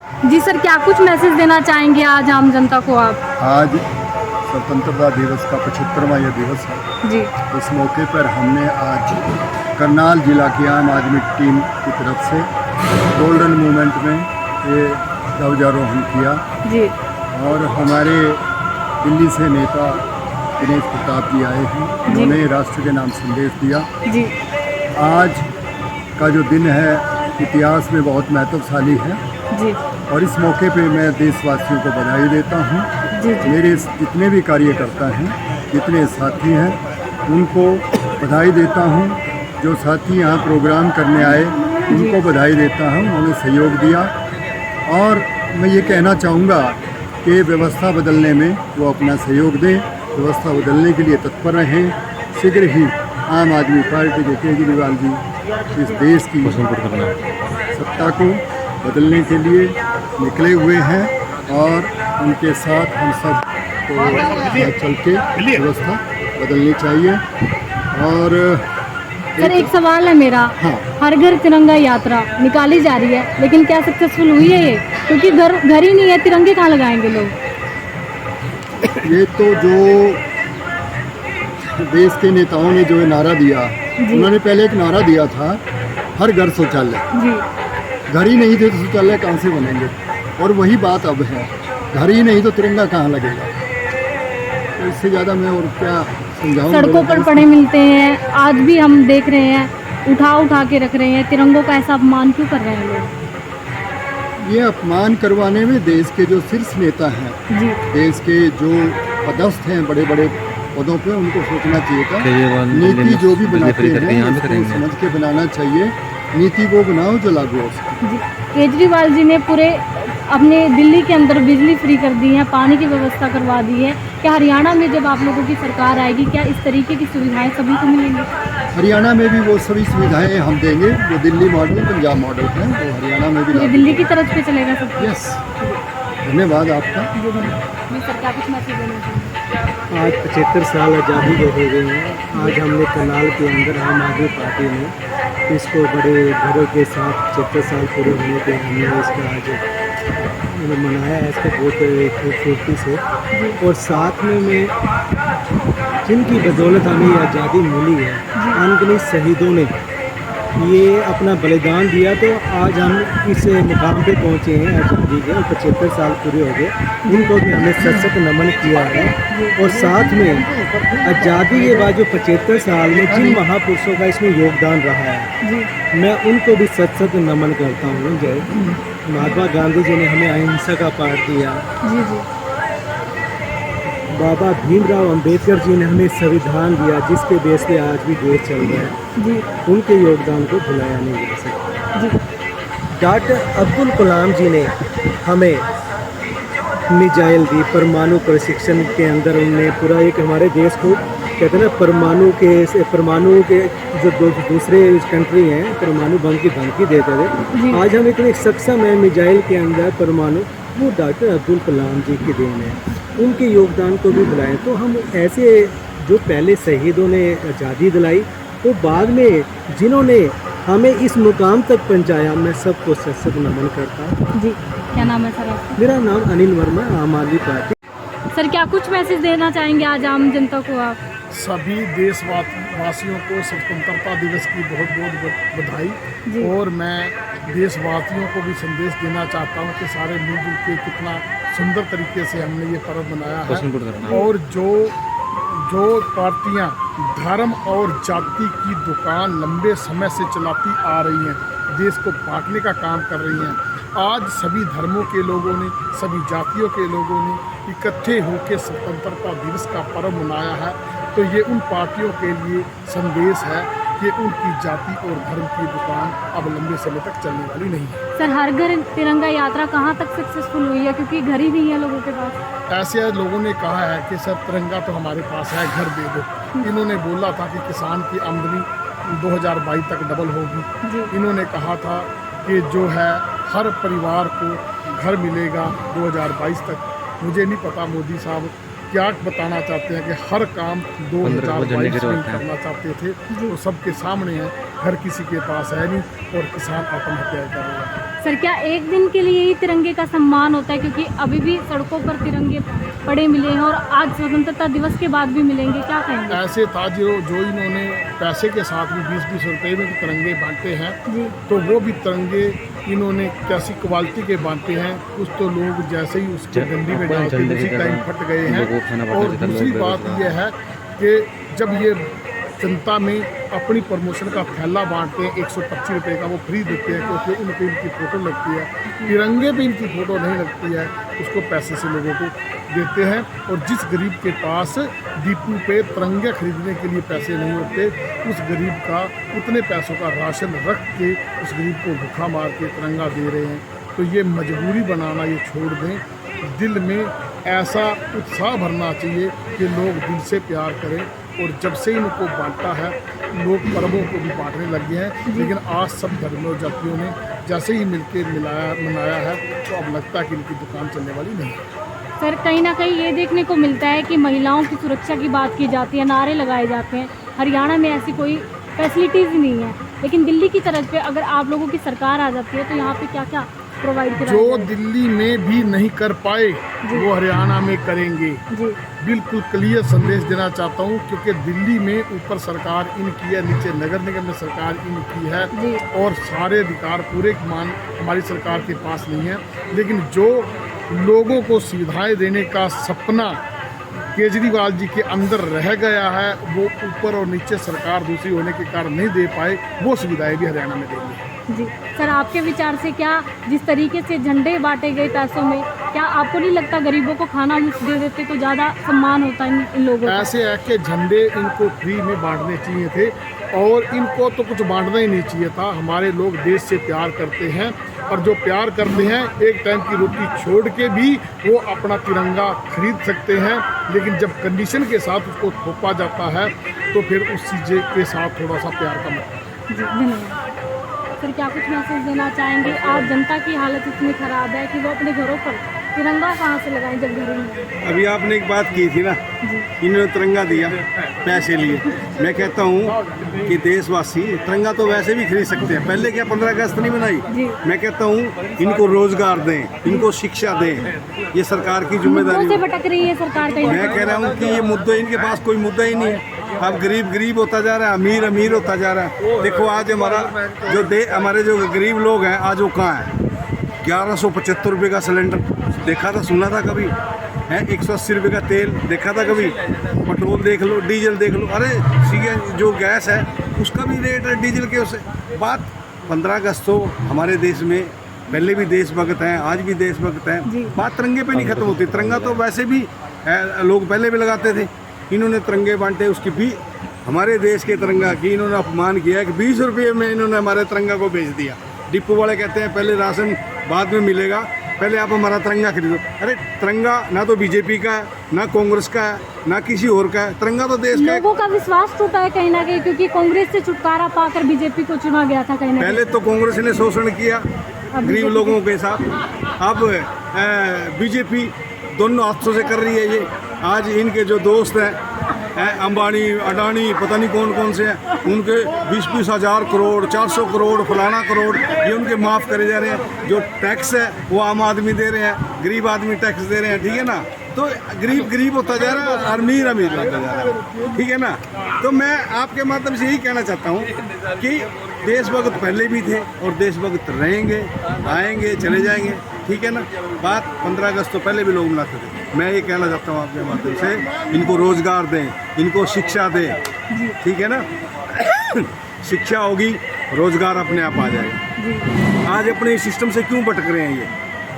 जी sir, क्या कुछ message देना चाहेंगे आज आम जनता को आप? आज स्वतंत्रता दिवस का 75वां यह दिवस है। जी इस मौके पर हमने आज करनाल जिला की आम आदमी टीम की तरफ से गोल्डन मूवमेंट में ये ध्वजारोहण किया जी और हमारे दिल्ली से नेता दिनेश प्रताप जी आए हैं। उन्होंने राष्ट्र के नाम संदेश दिया। जी आज का जो दिन है इतिहास में बहुत महत्वशाली है जी और इस मौके पे मैं देशवासियों को बधाई देता हूँ। जी जी मेरे जितने भी कार्यकर्ता हैं, जितने साथी हैं, उनको बधाई देता हूँ। जो साथी यहाँ प्रोग्राम करने आए उनको बधाई देता हूँ, उन्होंने सहयोग दिया। और मैं ये कहना चाहूँगा कि व्यवस्था बदलने में वो अपना सहयोग दें, व्यवस्था बदलने के लिए तत्पर रहें। शीघ्र ही आम आदमी पार्टी के केजरीवाल जी इस देश की सत्ता को बदलने के लिए निकले हुए हैं और उनके साथ हम सब को चल के व्यवस्था बदलनी चाहिए। और सर, एक सवाल है मेरा। हाँ। हर घर तिरंगा यात्रा निकाली जा रही है, लेकिन क्या सक्सेसफुल हुई है ये? क्योंकि घर ही नहीं है, तिरंगे कहाँ लगाएंगे लोग? ये तो जो देश के नेताओं ने जो नारा दिया, उन्होंने पहले एक नारा दिया था, हर घर शौचालय। जी घर ही नहीं थे तो शौचालय कहाँ से बनेंगे? और वही बात अब है, घर ही नहीं तो तिरंगा कहाँ लगेगा? तो इससे ज़्यादा मैं और क्या समझाऊं? सड़कों पर पड़े मिलते हैं, आज भी हम देख रहे हैं, उठा के रख रहे हैं। तिरंगों का ऐसा अपमान क्यों कर रहे हैं लोग? ये अपमान करवाने में देश के जो शीर्ष नेता हैं, जी देश के जो पदस्थ हैं बड़े बड़े पदों पे, उनको सोचना चाहिए था। नीति जो भी बनाते हैं उसको समझ के बनाना चाहिए। नीति वो बनाओ जो लागू हो सके। जी, केजरीवाल जी ने पूरे अपने दिल्ली के अंदर बिजली फ्री कर दी है, पानी की व्यवस्था करवा दी है। क्या हरियाणा में जब आप लोगों की सरकार आएगी, क्या इस तरीके की सुविधाएं सभी को मिलेंगी? हरियाणा में भी वो सभी सुविधाएं हम देंगे जो दिल्ली मॉडल, पंजाब मॉडल है, वो हरियाणा में भी ये लागू दिल्ली की तरफ से चलेगा सब? यस। धन्यवाद आपका। जी धन्यवाद। सर, क्या कुछ मैसेज देना चाहिए? आज 75 साल आज़ादी के हो गए हैं। आज हमने करनाल के अंदर आम आदमी पार्टी ने इसको बड़े घरों के साथ 75 साल पूरे होने पे हमने इसका आज मनाया है, इसको बहुत खूबसूरती से। और साथ में मैं जिनकी बदौलत हमें ये आज़ादी मिली है, अनगिनत शहीदों ने ये अपना बलिदान दिया, तो आज हम इस मुकाम पे पहुँचे हैं आज़ादी के, और 75 साल पूरे हो गए। उनको भी हमने सशक्त नमन किया है। और साथ में आज़ादी के बाद जो 75 साल में जिन महापुरुषों का इसमें योगदान रहा है, मैं उनको भी सशक्त नमन करता हूँ। जय महात्मा गांधी जी ने हमें अहिंसा का पाठ दिया। जी जी बाबा भीमराव अंबेडकर जी ने हमें संविधान दिया, जिसके बेस पे आज भी देश चल रहा है। जी उनके योगदान को भुलाया नहीं जा सकता। जी डॉक्टर अब्दुल कलाम जी ने हमें मिसाइल दी, परमाणु प्रशिक्षण के अंदर उनने पूरा एक हमारे देश को कहते हैं ना, परमाणु के जो दूसरे कंट्री हैं परमाणु बम की धमकी देते थे, आज हम इतने सक्षम हैं मिसाइल के अंदर परमाणु, वो डॉक्टर अब्दुल कलाम जी की देन है। उनके योगदान को भी बुलाएं। तो हम ऐसे जो पहले शहीदों ने आज़ादी दिलाई, तो बाद में जिन्होंने हमें इस मुकाम तक पहुंचाया, मैं सबको सशक्त नमन करता हूँ। जी, क्या नाम है सर आपका? मेरा नाम अनिल वर्मा, आम आदमी पार्टी। सर, क्या कुछ मैसेज देना चाहेंगे आज आम जनता को आप? सभी देशवासियों को स्वतंत्रता दिवस की बहुत बहुत बधाई। और मैं देशवासियों को भी संदेश देना चाहता हूँ कि सारे मिलजुल के कितना सुंदर तरीके से हमने ये पर्व मनाया है। और जो पार्टियाँ धर्म और जाति की दुकान लंबे समय से चलाती आ रही हैं, देश को बांटने का काम कर रही हैं, आज सभी धर्मों के लोगों ने, सभी जातियों के लोगों ने इकट्ठे होकर स्वतंत्रता दिवस का पर्व मनाया है। तो ये उन पार्टियों के लिए संदेश है कि उनकी जाति और धर्म की दुकान अब लंबे समय तक चलने वाली नहीं है। सर, हर घर तिरंगा यात्रा कहाँ तक सक्सेसफुल हुई है? क्योंकि घर ही नहीं है लोगों के पास। ऐसे लोगों ने कहा है कि सर तिरंगा तो हमारे पास है, घर दे दो। इन्होंने बोला था कि किसान की आमदनी 2022 तक डबल होगी। इन्होंने कहा था कि जो है हर परिवार को घर मिलेगा 2022 तक। मुझे नहीं पता मोदी साहब क्या बताना चाहते हैं कि हर काम 2022 में करना चाहते थे, तो सबके सामने है, घर किसी के पास है नहीं और किसान आत्महत्या कर रहे हैं। सर क्या एक दिन के लिए ही तिरंगे का सम्मान होता है, क्योंकि अभी भी सड़कों पर तिरंगे पड़े मिले हैं और आज स्वतंत्रता दिवस के बाद भी मिलेंगे, क्या कहेंगे? ऐसे था जो इन्होंने पैसे के साथ भी 20-20 रुपए में तिरंगे बांटे हैं, जी तो वो भी तिरंगे इन्होंने कैसी क्वालिटी के बांटे हैं। कुछ तो लोग जैसे ही उसको डंडी में डालते उसी टाइम फट गए हैं। और दूसरी बात यह है कि जब ये जनता में अपनी प्रमोशन का थैला बांटते हैं 125 रुपये का, वो फ्री देते हैं क्योंकि उन पर इनकी फ़ोटो लगती है, तिरंगे पे इनकी फ़ोटो नहीं लगती है, उसको पैसे से लोगों को देते हैं। और जिस गरीब के पास डिपू पे तिरंगे खरीदने के लिए पैसे नहीं होते, उस गरीब का उतने पैसों का राशन रख के उस गरीब को भूखा मार के तिरंगा दे रहे हैं। तो ये मजबूरी बनाना ये छोड़ दें, दिल में ऐसा उत्साह भरना चाहिए कि लोग दिल से प्यार करें। और जब से इनको बांटा है, लोग पर्वों को भी बांटने लग गए हैं, लेकिन आज सब धर्मों जातियों ने जैसे ही मिलकर मनाया है, तो अब लगता है कि इनकी दुकान चलने वाली नहीं है। सर कहीं ना कहीं ये देखने को मिलता है कि महिलाओं की सुरक्षा की बात की जाती है, नारे लगाए जाते हैं। हरियाणा में ऐसी कोई फैसिलिटीज़ नहीं है, लेकिन दिल्ली की तरफ पे अगर आप लोगों की सरकार आ जाती है तो यहाँ पे क्या क्या प्रोवाइड कराया जो जाएगा? दिल्ली में भी नहीं कर पाए वो हरियाणा में करेंगे। जी बिल्कुल क्लियर संदेश देना चाहता हूँ, क्योंकि दिल्ली में ऊपर सरकार इनकी है, नीचे नगर निगम में सरकार इनकी है, जी। और सारे अधिकार पूरे मान हमारी सरकार के पास नहीं है। लेकिन जो लोगों को सुविधाएं देने का सपना केजरीवाल जी के अंदर रह गया है, वो ऊपर और नीचे सरकार दूसरी होने के कारण नहीं दे पाए, वो सुविधाएं भी हरियाणा में देंगे। जी सर, आपके विचार से क्या जिस तरीके से झंडे बांटे गए पैसों में, क्या आपको नहीं लगता गरीबों को खाना मुफ्त दे देते तो ज़्यादा सम्मान होता इन लोगों का? ऐसे है कि झंडे इनको फ्री में बांटने चाहिए थे, और इनको तो कुछ बांटना ही नहीं चाहिए था। हमारे लोग देश से प्यार करते हैं, और जो प्यार करते हैं एक टाइम की रोटी छोड़ के भी वो अपना तिरंगा खरीद सकते हैं। लेकिन जब कंडीशन के साथ उसको थोपा जाता है तो फिर उस चीज़ के साथ थोड़ा सा प्यार कम होता है। जी धन्यवाद। सर क्या कुछ मैसेज देना चाहेंगे? आज जनता की हालत इतनी ख़राब है कि वो अपने घरों पर तिरंगा कहाँ से लगाएं जब घरों में? अभी आपने एक बात की थी ना, इन्होंने तिरंगा दिया पैसे लिए। मैं कहता हूँ कि देशवासी तिरंगा तो वैसे भी खरीद सकते हैं, पहले क्या 15 अगस्त नहीं बनाई? मैं कहता हूँ इनको रोजगार दें, इनको शिक्षा दें, ये सरकार की जिम्मेदारी मुद्दों से है। भटक रही है सरकार का। मैं कह रहा हूँ कि ये मुद्दे, इनके पास कोई मुद्दा ही नहीं है। अब गरीब गरीब होता जा रहा है, अमीर अमीर होता जा रहा है। देखो आज हमारे जो गरीब लोग हैं, आज वो कहाँ हैं? 1175 रुपये का सिलेंडर देखा था, सुना था कभी? है 180 रुपये का तेल देखा था कभी? पेट्रोल देख लो, डीजल देख लो, अरे जो गैस है उसका भी रेट है डीजल के उससे। बात 15 अगस्त तो हमारे देश में पहले भी देशभक्त हैं, आज भी देशभक्त हैं। बात तिरंगे पे नहीं खत्म होती। तिरंगा तो वैसे भी लोग पहले भी लगाते थे। इन्होंने तिरंगे बांटे, उसकी भी हमारे देश के तिरंगा की इन्होंने अपमान किया कि 20 रुपये में इन्होंने हमारे तिरंगा को बेच दिया। डिपो वाले कहते हैं पहले राशन बाद में मिलेगा, पहले आप हमारा तिरंगा खरीदो। अरे तिरंगा ना तो बीजेपी का है, ना कांग्रेस का है, ना किसी और का है। तिरंगा तो देश का है। लोगों का विश्वास टूटा है कहीं ना कहीं, क्योंकि कांग्रेस से छुटकारा पाकर बीजेपी को चुना गया था कहीं ना कहीं। पहले तो कांग्रेस ने शोषण किया गरीब लोगों के साथ, अब बीजेपी दोनों हाथों से कर रही है ये। आज इनके जो दोस्त हैं अंबानी अडानी पता नहीं कौन कौन से हैं, उनके 20-20 हज़ार करोड़, 400 करोड़, फलाना करोड़ ये उनके माफ़ करे जा रहे हैं। जो टैक्स है वो आम आदमी दे रहे हैं, गरीब आदमी टैक्स दे रहे हैं, ठीक है ना? तो गरीब गरीब होता जा रहा है, अमीर अमीर होता जा रहा है, ठीक है ना? तो मैं आपके माध्यम से यही कहना चाहता हूँ कि देशभक्त पहले भी थे और देशभक्त रहेंगे, आएंगे, चले जाएंगे, ठीक है ना? बात 15 अगस्त तो पहले भी लोग मनाते थे। मैं ये कहना चाहता हूँ आपके माध्यम से, इनको रोजगार दें, इनको शिक्षा दें, ठीक है ना? शिक्षा होगी, रोजगार अपने आप आ जाएगा। आज अपने सिस्टम से क्यों भटक रहे हैं ये?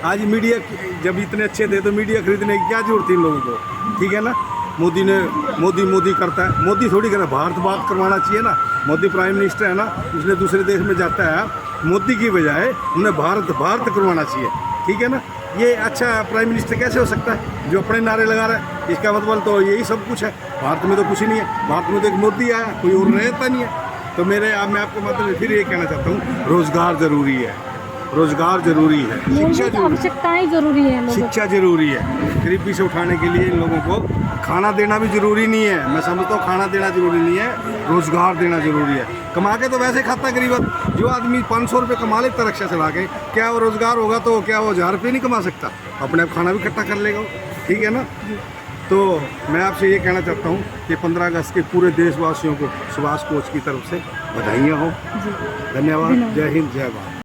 आज मीडिया जब इतने अच्छे थे तो मीडिया खरीदने की क्या जरूरत थी इन लोगों को, ठीक है ना? मोदी करता है, मोदी थोड़ी कर, भारत बात करवाना चाहिए ना। मोदी प्राइम मिनिस्टर है ना, उसने दूसरे देश में जाता है, मोदी की बजाय उन्हें भारत करवाना चाहिए, ठीक है ना? ये अच्छा प्राइम मिनिस्टर कैसे हो सकता है जो अपने नारे लगा रहा है? इसका मतलब तो यही सब कुछ है। भारत में तो कुछ ही नहीं है, भारत में तो एक मोदी आया, कोई और रहता नहीं है। तो मैं आपको मतलब फिर ये कहना चाहता हूँ, रोज़गार ज़रूरी है, रोजगार जरूरी है, शिक्षा मूलभूत जरूरी है, आवश्यकताएं जरूरी है लोगों शिक्षा जरूरी है। गरीबी से उठाने के लिए इन लोगों को खाना देना भी जरूरी नहीं है, मैं समझता हूँ खाना देना जरूरी नहीं है, रोजगार देना जरूरी है। कमा के तो वैसे खाता गरीब, जो आदमी 500 रुपये कमा लेता रक्षा चला के, क्या वो रोजगार होगा तो क्या वो 1000 रुपये नहीं कमा सकता? अपने आप खाना भी इकट्ठा कर लेगा, ठीक है ना। तो मैं आपसे ये कहना चाहता हूँ कि 15 अगस्त के पूरे देशवासियों को सुभाष कोच की तरफ से बधाइयाँ हो। जी। धन्यवाद। जय हिंद, जय भारत।